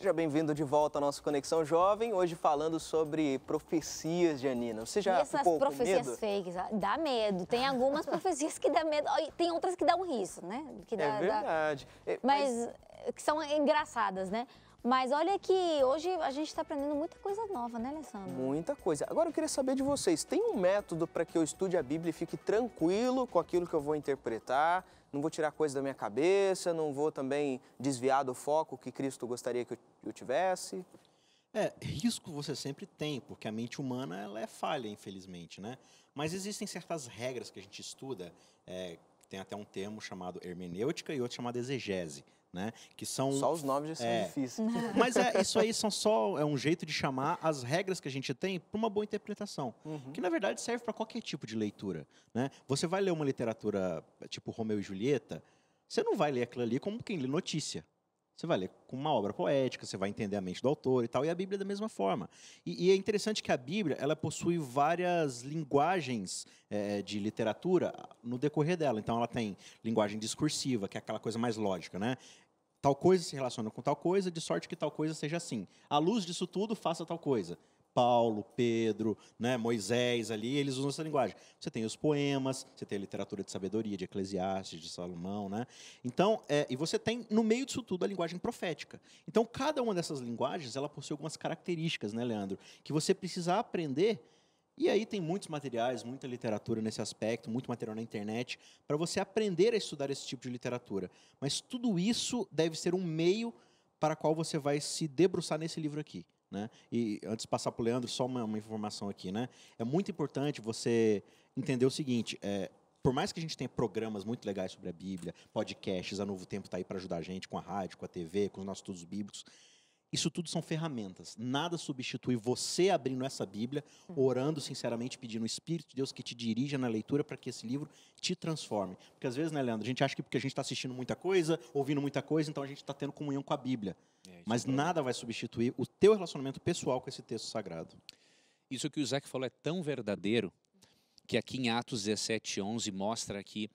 Seja bem-vindo de volta à nossa Conexão Jovem, hoje falando sobre profecias de Janina. Você já ficou com medo? Essas profecias fakes, dá medo. Tem algumas profecias que dá medo, tem outras que dão riso, né? Que É verdade. Mas que são engraçadas, né? Mas olha que hoje a gente está aprendendo muita coisa nova, né, Alessandro? Muita coisa. Agora eu queria saber de vocês, tem um método para que eu estude a Bíblia e fique tranquilo com aquilo que eu vou interpretar? Não vou tirar coisa da minha cabeça, não vou também desviar do foco que Cristo gostaria que eu tivesse? Risco você sempre tem, porque a mente humana ela é falha, infelizmente, né? Mas existem certas regras que a gente estuda, tem até um termo chamado hermenêutica e outro chamado exegese, né? Que são... Só os nomes já são difíceis. Mas isso aí é um jeito de chamar as regras que a gente tem para uma boa interpretação, que na verdade serve para qualquer tipo de leitura, né? Você vai ler uma literatura tipo Romeu e Julieta, você não vai ler aquilo ali como quem lê notícia. Você vai ler com uma obra poética, você vai entender a mente do autor e tal, e a Bíblia da mesma forma. E é interessante que a Bíblia, ela possui várias linguagens de literatura no decorrer dela. Então, ela tem linguagem discursiva, que é aquela coisa mais lógica, né? Tal coisa se relaciona com tal coisa, de sorte que tal coisa seja assim. À luz disso tudo, faça tal coisa. Paulo, Pedro, né, Moisés ali, eles usam essa linguagem. Você tem os poemas, você tem a literatura de sabedoria, de Eclesiastes, de Salomão, né? Então, e você tem, no meio disso tudo, a linguagem profética. Então, cada uma dessas linguagens, ela possui algumas características, né, Leandro? Que você precisa aprender, e aí tem muitos materiais, muita literatura nesse aspecto, muito material na internet, para você aprender a estudar esse tipo de literatura. Mas tudo isso deve ser um meio para qual você vai se debruçar nesse livro aqui, né? E antes de passar para o Leandro, só uma informação aqui, né? É muito importante você entender o seguinte, por mais que a gente tenha programas muito legais sobre a Bíblia, podcasts, a Novo Tempo está aí para ajudar a gente, com a rádio, com a TV, com os nossos estudos bíblicos, isso tudo são ferramentas. Nada substitui você abrindo essa Bíblia, orando sinceramente, pedindo o Espírito de Deus que te dirija na leitura para que esse livro te transforme. Porque às vezes, né, Leandro, a gente acha que porque a gente está assistindo muita coisa, ouvindo muita coisa, então a gente está tendo comunhão com a Bíblia. Mas nada vai substituir o teu relacionamento pessoal com esse texto sagrado. Isso que o Isaac falou é tão verdadeiro que aqui em Atos 17:11 mostra que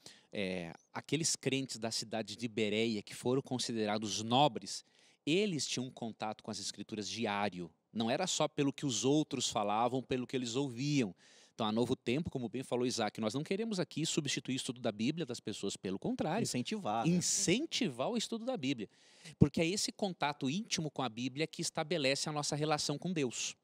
aqueles crentes da cidade de Bereia que foram considerados nobres, eles tinham um contato com as escrituras diário. Não era só pelo que os outros falavam, pelo que eles ouviam. Então, a Novo Tempo, como bem falou Isaac, nós não queremos aqui substituir o estudo da Bíblia das pessoas, pelo contrário. Incentivar. Né? Incentivar o estudo da Bíblia. Porque é esse contato íntimo com a Bíblia que estabelece a nossa relação com Deus.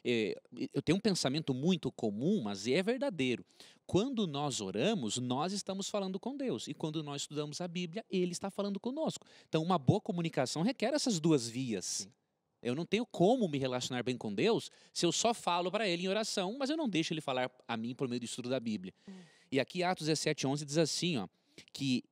Eu tenho um pensamento muito comum, mas é verdadeiro. Quando nós oramos, nós estamos falando com Deus. E quando nós estudamos a Bíblia, Ele está falando conosco. Então, uma boa comunicação requer essas duas vias. Sim. Eu não tenho como me relacionar bem com Deus se eu só falo para Ele em oração, mas eu não deixo Ele falar a mim por meio do estudo da Bíblia. E aqui Atos 17:11 diz assim, que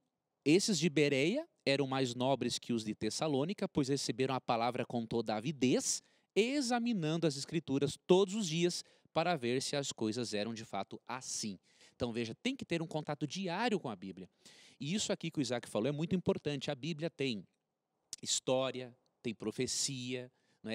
esses de Bereia eram mais nobres que os de Tessalônica, pois receberam a palavra com toda a avidez, examinando as Escrituras todos os dias para ver se as coisas eram de fato assim. Então, veja, tem que ter um contato diário com a Bíblia. E isso aqui que o Isaac falou é muito importante. A Bíblia tem história, tem profecia,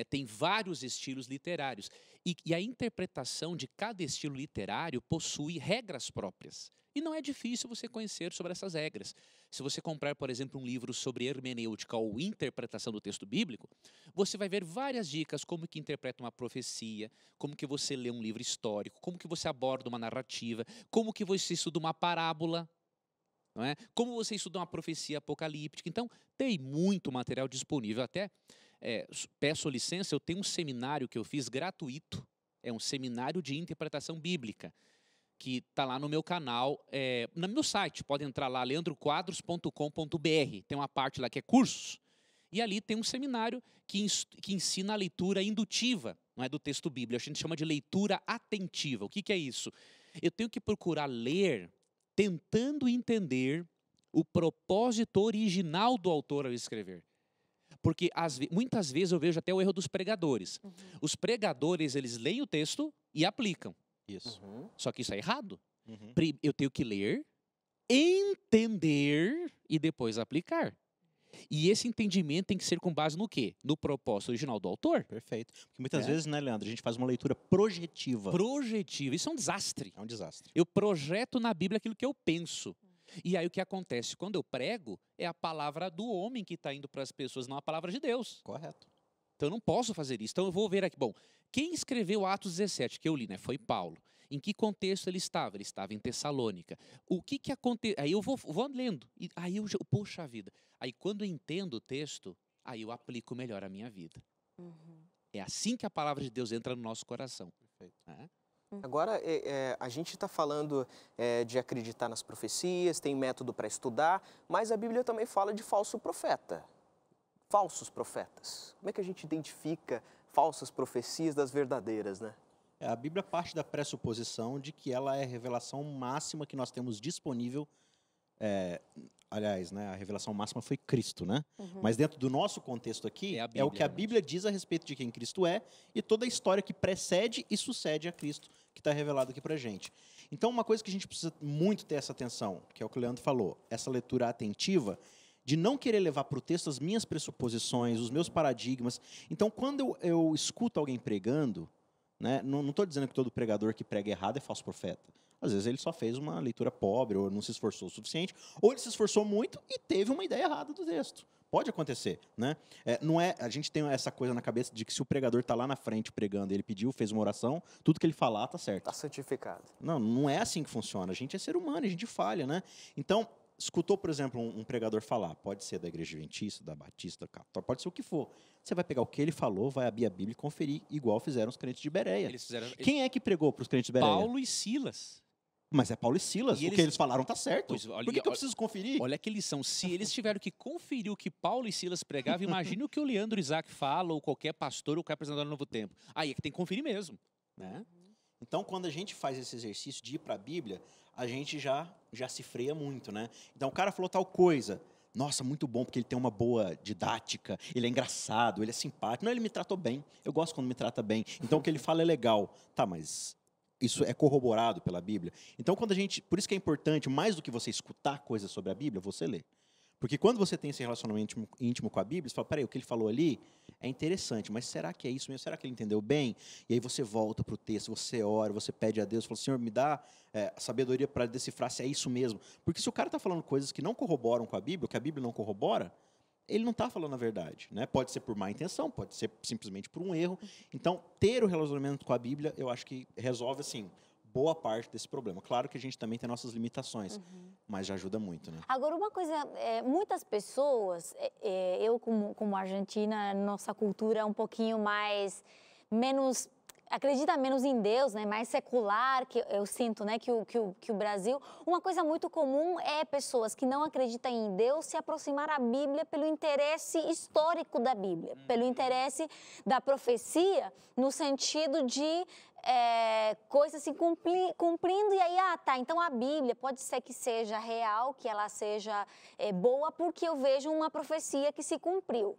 tem vários estilos literários. E a interpretação de cada estilo literário possui regras próprias. E não é difícil você conhecer sobre essas regras. Se você comprar, por exemplo, um livro sobre hermenêutica ou interpretação do texto bíblico, você vai ver várias dicas como que interpreta uma profecia, como que você lê um livro histórico, como que você aborda uma narrativa, como que você estuda uma parábola, não é? Como você estuda uma profecia apocalíptica. Então, tem muito material disponível. Até peço licença, eu tenho um seminário que eu fiz gratuito, é um seminário de interpretação bíblica, que está lá no meu canal, no meu site, pode entrar lá, leandroquadros.com.br, tem uma parte lá que é cursos, e ali tem um seminário que ensina a leitura indutiva, não é, do texto bíblico, a gente chama de leitura atentiva. O que é isso? Eu tenho que procurar ler, tentando entender o propósito original do autor ao escrever. Porque muitas vezes eu vejo até o erro dos pregadores. Os pregadores, eles leem o texto e aplicam. Isso. Só que isso é errado. Eu tenho que ler, entender e depois aplicar. E esse entendimento tem que ser com base no quê? No propósito original do autor. Perfeito. Porque muitas vezes, né, Leandro, a gente faz uma leitura projetiva. Projetiva. Isso é um desastre. É um desastre. Eu projeto na Bíblia aquilo que eu penso. E aí o que acontece? Quando eu prego, é a palavra do homem que está indo para as pessoas, não a palavra de Deus. Correto. Então eu não posso fazer isso. Então eu vou ver aqui. Bom, quem escreveu Atos 17, que eu li, né? Foi Paulo. Em que contexto ele estava? Ele estava em Tessalônica. O que aconteceu? Aí eu vou lendo. E aí eu, poxa vida. Aí quando eu entendo o texto, aí eu aplico melhor a minha vida. É assim que a palavra de Deus entra no nosso coração. Né? Agora, a gente está falando de acreditar nas profecias, tem método para estudar, mas a Bíblia também fala de falso profeta, falsos profetas. Como é que a gente identifica falsas profecias das verdadeiras, né? A Bíblia parte da pressuposição de que ela é a revelação máxima que nós temos disponível. Aliás, né, a revelação máxima foi Cristo, né? Mas dentro do nosso contexto aqui, é o que a Bíblia diz a respeito de quem Cristo é e toda a história que precede e sucede a Cristo, que está revelado aqui pra gente. Então, uma coisa que a gente precisa muito ter essa atenção, que é o que o Leandro falou, essa leitura atentiva, de não querer levar para o texto as minhas pressuposições, os meus paradigmas. Então, quando eu escuto alguém pregando, né, não estou dizendo que todo pregador que prega errado é falso profeta. Às vezes ele só fez uma leitura pobre, ou não se esforçou o suficiente, ou ele se esforçou muito e teve uma ideia errada do texto. Pode acontecer, né? Não é, a gente tem essa coisa na cabeça de que se o pregador está lá na frente pregando, ele pediu, fez uma oração, tudo que ele falar está certo. Está santificado. Não é assim que funciona. A gente é ser humano, a gente falha, né? Então, escutou, por exemplo, um pregador falar, pode ser da Igreja Adventista, da Batista, Católica, pode ser o que for. Você vai pegar o que ele falou, vai abrir a Bíblia e conferir, igual fizeram os crentes de Bereia. Quem é que pregou para os crentes de Bereia? Paulo e Silas. Mas é Paulo e Silas. O que eles falaram está certo. Pois, olha, Por que eu preciso conferir? Olha que lição. Se eles tiveram que conferir o que Paulo e Silas pregavam, imagine o que o Leandro Isaac fala, ou qualquer pastor, ou qualquer apresentador do Novo Tempo. Aí é que tem que conferir mesmo. Né? Então, quando a gente faz esse exercício de ir para a Bíblia, a gente já se freia muito, né? Então, o cara falou tal coisa. Nossa, muito bom, porque ele tem uma boa didática, ele é engraçado, ele é simpático. Não, ele me tratou bem. Eu gosto quando me trata bem. Então, o que ele fala é legal. Tá, mas isso é corroborado pela Bíblia. Então, por isso que é importante, mais do que você escutar coisas sobre a Bíblia, você ler. Porque quando você tem esse relacionamento íntimo com a Bíblia, você fala, peraí, o que ele falou ali é interessante, mas será que é isso mesmo? Será que ele entendeu bem? E aí você volta para o texto, você ora, você pede a Deus, fala, Senhor, me dá sabedoria para decifrar se é isso mesmo. Porque se o cara está falando coisas que não corroboram com a Bíblia, o que a Bíblia não corrobora, ele não está falando a verdade. Né? Pode ser por má intenção, pode ser simplesmente por um erro. Então, ter o relacionamento com a Bíblia, eu acho que resolve, assim, boa parte desse problema. Claro que a gente também tem nossas limitações, mas já ajuda muito, né? Agora, uma coisa, muitas pessoas, eu como argentina, nossa cultura é um pouquinho menos, acredita menos em Deus, né? Mais secular, que eu sinto, né? Que o Brasil. Uma coisa muito comum é pessoas que não acreditam em Deus se aproximar da Bíblia pelo interesse histórico da Bíblia, pelo interesse da profecia, no sentido de coisas se cumprindo, e aí, tá, então a Bíblia pode ser que seja real, que ela seja boa, porque eu vejo uma profecia que se cumpriu.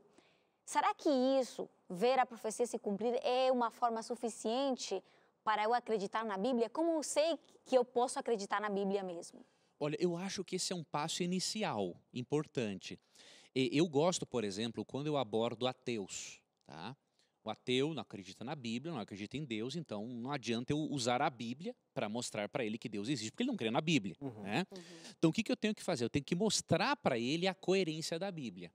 Será que isso, ver a profecia se cumprir, é uma forma suficiente para eu acreditar na Bíblia? Como eu sei que eu posso acreditar na Bíblia mesmo? Olha, eu acho que esse é um passo inicial importante. Eu gosto, por exemplo, quando eu abordo ateus, tá? O ateu não acredita na Bíblia, não acredita em Deus, então não adianta eu usar a Bíblia para mostrar para ele que Deus existe, porque ele não crê na Bíblia. Né? Então, o que eu tenho que fazer? Eu tenho que mostrar para ele a coerência da Bíblia.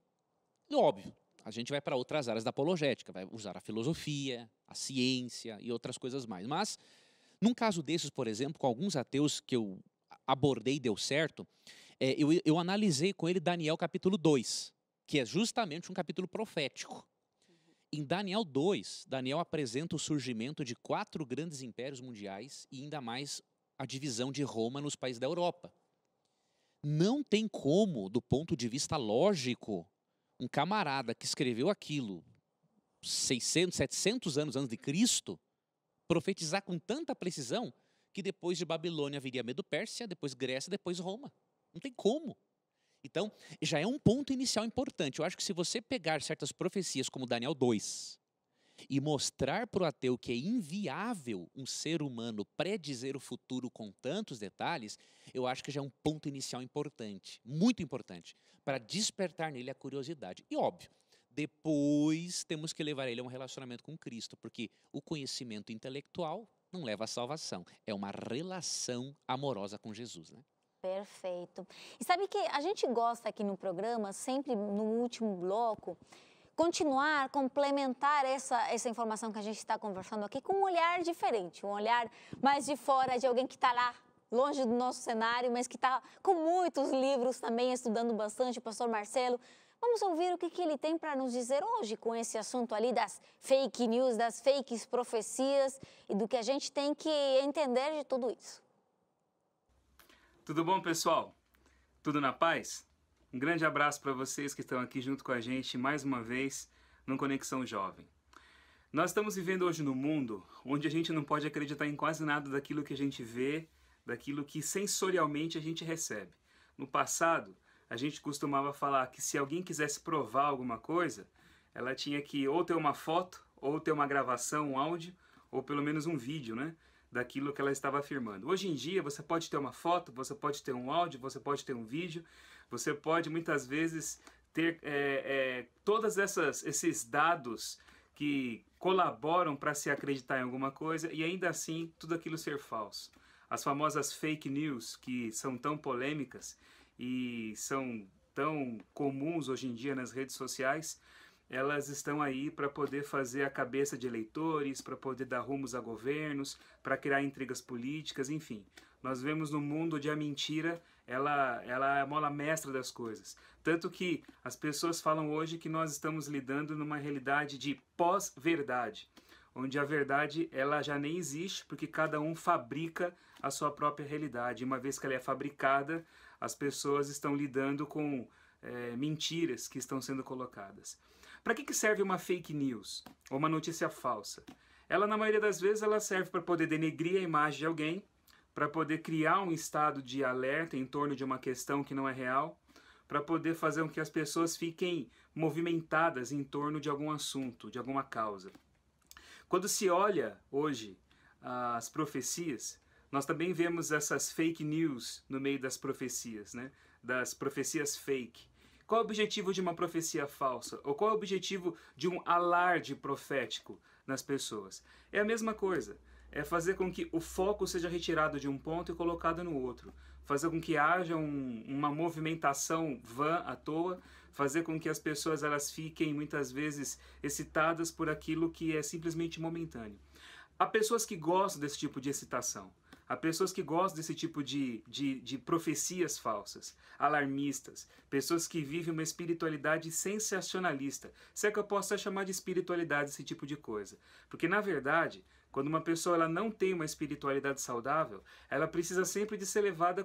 E, óbvio, a gente vai para outras áreas da apologética, vai usar a filosofia, a ciência e outras coisas mais. Mas, num caso desses, por exemplo, com alguns ateus que eu abordei e deu certo, eu analisei com ele Daniel capítulo 2, que é justamente um capítulo profético. Em Daniel 2, Daniel apresenta o surgimento de 4 grandes impérios mundiais e ainda mais a divisão de Roma nos países da Europa. Não tem como, do ponto de vista lógico, um camarada que escreveu aquilo 600, 700 anos antes de Cristo, profetizar com tanta precisão que depois de Babilônia viria Medo-Pérsia, depois Grécia, depois Roma. Não tem como. Então, já é um ponto inicial importante. Eu acho que se você pegar certas profecias como Daniel 2 e mostrar para o ateu que é inviável um ser humano predizer o futuro com tantos detalhes, eu acho que já é um ponto inicial importante, muito importante, para despertar nele a curiosidade. E óbvio, depois temos que levar ele a um relacionamento com Cristo, porque o conhecimento intelectual não leva à salvação, é uma relação amorosa com Jesus, né? Perfeito. E sabe que a gente gosta aqui no programa, sempre no último bloco, continuar, complementar essa informação que a gente está conversando aqui com um olhar diferente, um olhar mais de fora, de alguém que está lá, longe do nosso cenário, mas que está com muitos livros também, estudando bastante, o pastor Marcelo. Vamos ouvir o que ele tem para nos dizer hoje com esse assunto ali das fake news, das fakes profecias e do que a gente tem que entender de tudo isso. Tudo bom, pessoal? Tudo na paz? Um grande abraço para vocês que estão aqui junto com a gente mais uma vez no Conexão Jovem. Nós estamos vivendo hoje num mundo onde a gente não pode acreditar em quase nada daquilo que a gente vê, daquilo que sensorialmente a gente recebe. No passado, a gente costumava falar que se alguém quisesse provar alguma coisa, ela tinha que ou ter uma foto, ou ter uma gravação, um áudio, ou pelo menos um vídeo, né, daquilo que ela estava afirmando. Hoje em dia, você pode ter uma foto, você pode ter um áudio, você pode ter um vídeo, você pode muitas vezes ter todos esses dados que colaboram para se acreditar em alguma coisa e ainda assim tudo aquilo ser falso. As famosas fake news, que são tão polêmicas e são tão comuns hoje em dia nas redes sociais, elas estão aí para poder fazer a cabeça de eleitores, para poder dar rumos a governos, para criar intrigas políticas, enfim. Nós vemos no mundo onde a mentira ela é a mola mestra das coisas. Tanto que as pessoas falam hoje que nós estamos lidando numa realidade de pós-verdade, onde a verdade ela já nem existe, porque cada um fabrica a sua própria realidade. E uma vez que ela é fabricada, as pessoas estão lidando com mentiras que estão sendo colocadas. Para que serve uma fake news, ou uma notícia falsa? Ela, na maioria das vezes, ela serve para poder denegrir a imagem de alguém, para poder criar um estado de alerta em torno de uma questão que não é real, para poder fazer com que as pessoas fiquem movimentadas em torno de algum assunto, de alguma causa. Quando se olha hoje as profecias, nós também vemos essas fake news no meio das profecias, né? Das profecias fake. Qual é o objetivo de uma profecia falsa? Ou qual é o objetivo de um alarde profético nas pessoas? É a mesma coisa. É fazer com que o foco seja retirado de um ponto e colocado no outro. Fazer com que haja uma movimentação vã à toa. Fazer com que as pessoas elas fiquem muitas vezes excitadas por aquilo que é simplesmente momentâneo. Há pessoas que gostam desse tipo de excitação. Há pessoas que gostam desse tipo de profecias falsas, alarmistas, pessoas que vivem uma espiritualidade sensacionalista. Se é que eu posso chamar de espiritualidade esse tipo de coisa. Porque, na verdade, quando uma pessoa ela não tem uma espiritualidade saudável, ela precisa sempre de ser levada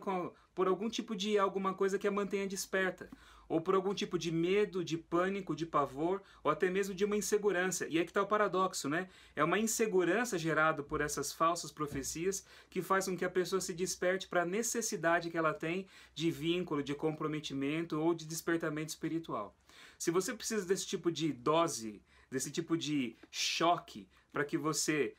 por algum tipo de alguma coisa que a mantenha desperta. Ou por algum tipo de medo, de pânico, de pavor, ou até mesmo de uma insegurança. E aí que está o paradoxo, né? É uma insegurança gerada por essas falsas profecias que faz com que a pessoa se desperte para a necessidade que ela tem de vínculo, de comprometimento ou de despertamento espiritual. Se você precisa desse tipo de dose, desse tipo de choque, para que você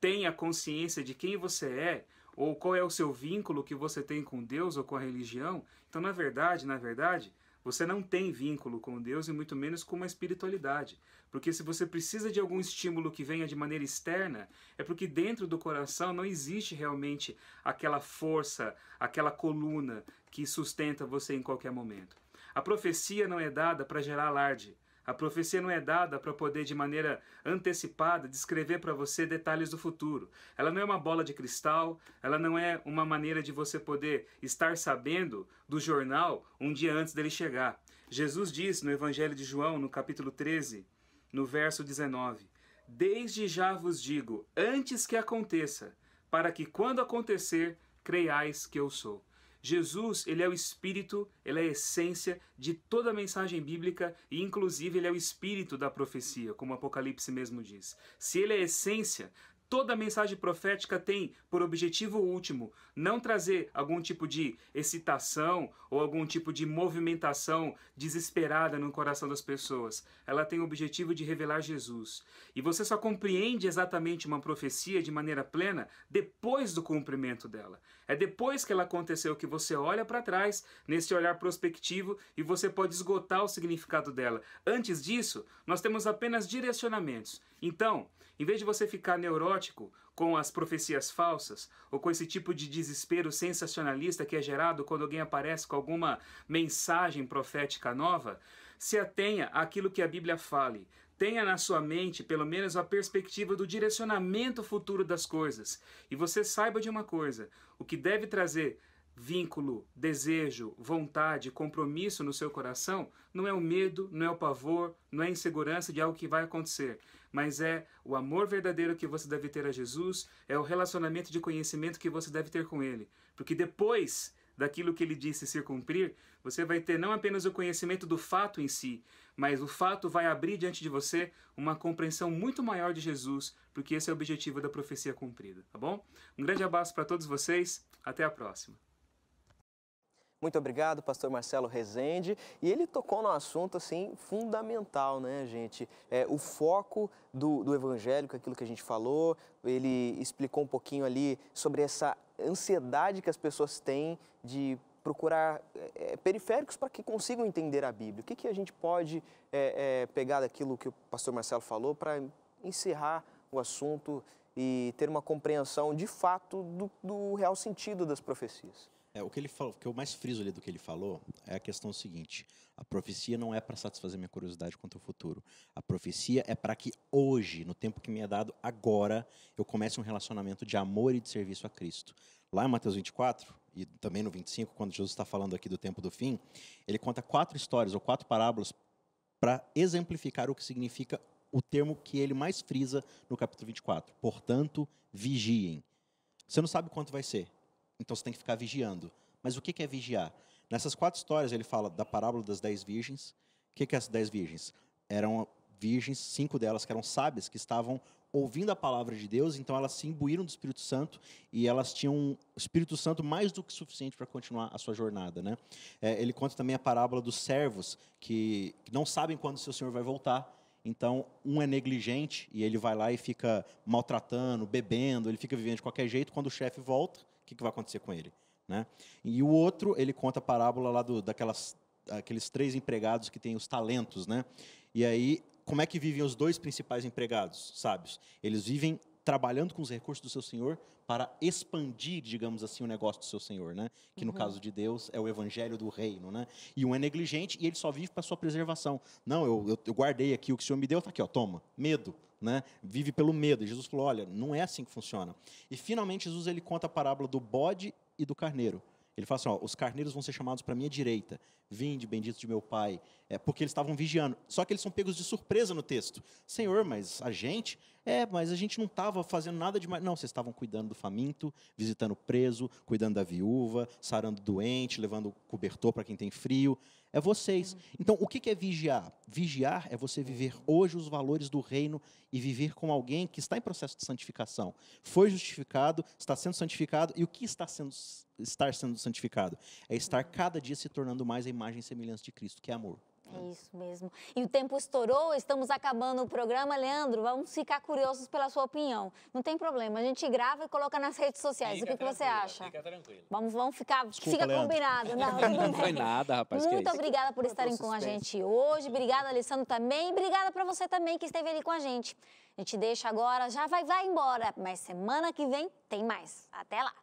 tenha consciência de quem você é, ou qual é o seu vínculo que você tem com Deus ou com a religião, então, na verdade, você não tem vínculo com Deus e muito menos com uma espiritualidade. Porque se você precisa de algum estímulo que venha de maneira externa, é porque dentro do coração não existe realmente aquela força, aquela coluna que sustenta você em qualquer momento. A profecia não é dada para gerar alarde. A profecia não é dada para poder, de maneira antecipada, descrever para você detalhes do futuro. Ela não é uma bola de cristal, ela não é uma maneira de você poder estar sabendo do jornal um dia antes dele chegar. Jesus diz no Evangelho de João, no capítulo 13, no verso 19, "Desde já vos digo, antes que aconteça, para que quando acontecer, creiais que eu sou." Jesus, ele é o espírito, ele é a essência de toda a mensagem bíblica e, inclusive, ele é o espírito da profecia, como o Apocalipse mesmo diz. Se ele é a essência, toda a mensagem profética tem por objetivo último não trazer algum tipo de excitação ou algum tipo de movimentação desesperada no coração das pessoas. Ela tem o objetivo de revelar Jesus. E você só compreende exatamente uma profecia de maneira plena depois do cumprimento dela. É depois que ela aconteceu que você olha para trás, nesse olhar prospectivo, e você pode esgotar o significado dela. Antes disso, nós temos apenas direcionamentos. Então, em vez de você ficar neurótico com as profecias falsas, ou com esse tipo de desespero sensacionalista que é gerado quando alguém aparece com alguma mensagem profética nova, Se atenha àquilo que a Bíblia fale. Tenha na sua mente, pelo menos, a perspectiva do direcionamento futuro das coisas. E você saiba de uma coisa, o que deve trazer vínculo, desejo, vontade, compromisso no seu coração, não é o medo, não é o pavor, não é a insegurança de algo que vai acontecer, mas é o amor verdadeiro que você deve ter a Jesus, é o relacionamento de conhecimento que você deve ter com Ele. Porque depois daquilo que Ele disse se cumprir, você vai ter não apenas o conhecimento do fato em si, mas o fato vai abrir diante de você uma compreensão muito maior de Jesus, porque esse é o objetivo da profecia cumprida, tá bom? Um grande abraço para todos vocês, até a próxima. Muito obrigado, pastor Marcelo Rezende. E ele tocou num assunto, assim, fundamental, né, gente? O foco do evangélico, aquilo que a gente falou, ele explicou um pouquinho ali sobre essa ansiedade que as pessoas têm de procurar periféricos para que consigam entender a Bíblia. O que a gente pode pegar daquilo que o pastor Marcelo falou para encerrar o assunto e ter uma compreensão, de fato, do real sentido das profecias? O que ele falou, o que eu mais friso ali do que ele falou é a questão seguinte: a profecia não é para satisfazer minha curiosidade quanto ao futuro. A profecia é para que hoje, no tempo que me é dado agora, eu comece um relacionamento de amor e de serviço a Cristo. Lá em Mateus 24, e também no 25, quando Jesus está falando aqui do tempo do fim, ele conta 4 histórias ou 4 parábolas para exemplificar o que significa o termo que ele mais frisa no capítulo 24. Portanto, vigiem. Você não sabe quanto vai ser. Então você tem que ficar vigiando. Mas o que é vigiar? Nessas 4 histórias ele fala da parábola das 10 virgens. O que é as 10 virgens? Eram virgens, 5 delas que eram sábias, que estavam ouvindo a palavra de Deus, então elas se imbuíram do Espírito Santo e elas tinham o Espírito Santo mais do que suficiente para continuar a sua jornada, né? Ele conta também a parábola dos servos que não sabem quando o seu senhor vai voltar. Então, um é negligente e ele vai lá e fica maltratando, bebendo, ele fica vivendo de qualquer jeito. Quando o chefe volta, o que vai acontecer com ele, né? E o outro, ele conta a parábola lá daqueles 3 empregados que têm os talentos, né? E aí, como é que vivem os 2 principais empregados sábios? Eles vivem trabalhando com os recursos do seu senhor para expandir, digamos assim, o negócio do seu senhor, né? Que no caso de Deus é o evangelho do reino, né? E um é negligente e ele só vive para sua preservação. Não, eu guardei aqui o que o senhor me deu, tá aqui, ó, toma, medo, né? Vive pelo medo. E Jesus falou, olha, não é assim que funciona. E finalmente Jesus ele conta a parábola do bode e do carneiro. Ele fala assim, ó, os carneiros vão ser chamados para a minha direita. Vinde, bendito de meu Pai. Porque eles estavam vigiando. Só que eles são pegos de surpresa no texto. Senhor, mas a gente... mas a gente não estava fazendo nada demais. Não, vocês estavam cuidando do faminto, visitando o preso, cuidando da viúva, sarando o doente, levando cobertor para quem tem frio. É vocês. Então, o que é vigiar? Vigiar é você viver hoje os valores do reino e viver como alguém que está em processo de santificação. Foi justificado, está sendo santificado. E o que estar sendo santificado? É estar cada dia se tornando mais a imagem e semelhança de Cristo, que é amor. É isso mesmo. E o tempo estourou, estamos acabando o programa. Leandro, vamos ficar curiosos pela sua opinião. Não tem problema, a gente grava e coloca nas redes sociais. O que você acha? Fica tranquilo. Vamos ficar, Desculpa, fica Leandro. combinado. Não, tudo Não bem. foi nada, rapaz. Muito obrigada por estarem com a gente hoje. Obrigada, Alessandro, também. Obrigada para você também que esteve ali com a gente. A gente deixa agora, já vai embora. Mas semana que vem tem mais. Até lá.